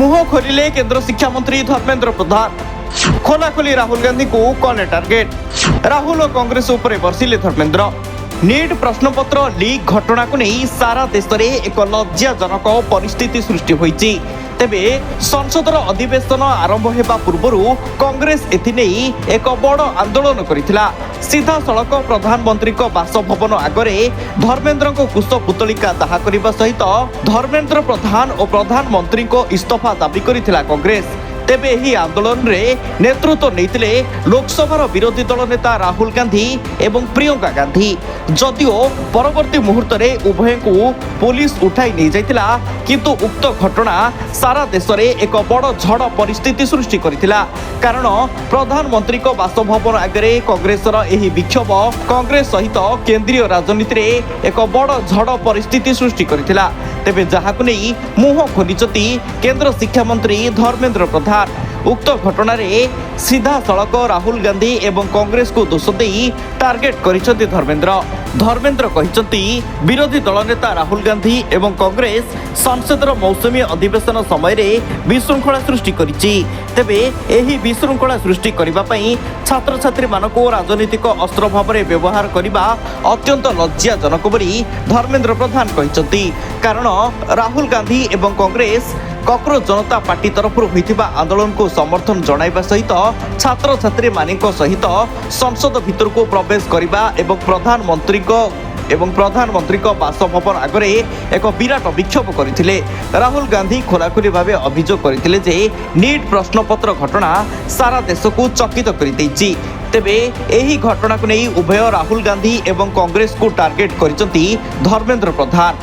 मुह खोलिले केंद्र शिक्षा मंत्री धर्मेंद्र प्रधान। खोलाखोली राहुल गांधी को कले टार्गेट। राहुल और कांग्रेस उपर बर्षिले धर्मेंद्र। नीट प्रश्नपत्र लीक घटना को नहीं सारा देश में एक लज्जाजनक परिस्थिति सृष्टि होईची। तेबे संसदर अधिवेशन आरंभ होगा पूर्व कांग्रेस एथिने एक बड़ आंदोलन करिथिला। सीधा सड़क प्रधानमंत्री बासभवन आगरे धर्मेंद्र को कुश पुतलिका दाह करने सहित धर्मेंद्र प्रधान और प्रधानमंत्री को इस्तीफा दाबी करिथिला कांग्रेस। तेबे एही आंदोलन रे नेतृत्व नैतिले लोकसभार विरोधी दल नेता राहुल गांधी एवं प्रियंका गांधी। जदिओ परवर्ती मुहूर्त रे उभय को पुलिस उठाई नहीं जाइतिला, किंतु उक्त घटना सारा देश रे एक बड़ झड़ परिस्थिति सृष्टि करितिला। कारण प्रधानमंत्री को बासभवन आगरे कांग्रेसर एही विक्षोभ कांग्रेस सहित केंद्रीय राजनीति रे एक बड़ झड़ परिस्थिति सृष्टि करितिला। तेबे जहाकु नै मुह खोलिचती केंद्र शिक्षा मंत्री धर्मेंद्र प्रधान। उक्त घटना रे सीधा सड़क राहुल गांधी एवं कांग्रेस को दोष दे टार्गेट करिसंती धर्मेंद्र कहिसंती विरोधी दल नेता राहुल गांधी एवं कांग्रेस संसदर मौसुमी अधिवेशन समय रे विशृंखला सृष्टि करिछि। तेबे एही विशृंखला सृष्टि करिबा पई छात्र छात्री मानको राजनीतिक अस्त्र भाव में व्यवहार करने अत्यंत लज्जाजनक बोली धर्मेंद्र प्रधान कहिसंती। कारण राहुल गांधी एवं कांग्रेस कॉकरोच जनता पार्टी तरफ होइथिबा आंदोलन को समर्थन जणाइबा सहित छात्र छात्री मानिक सहित संसद भितर को प्रवेश करने एवं प्रधानमंत्री बासभवन आगरे एक विराट विक्षोभ करथिले। राहुल गांधी खोलाखोली भावे अभियोग करथिले जे नीट प्रश्नपत्र घटना सारा देश को चकित कर देछि। तेबे एही घटना को नहीं उभय राहुल गांधी एवं कांग्रेस को टार्गेट करिसंती धर्मेंद्र प्रधान।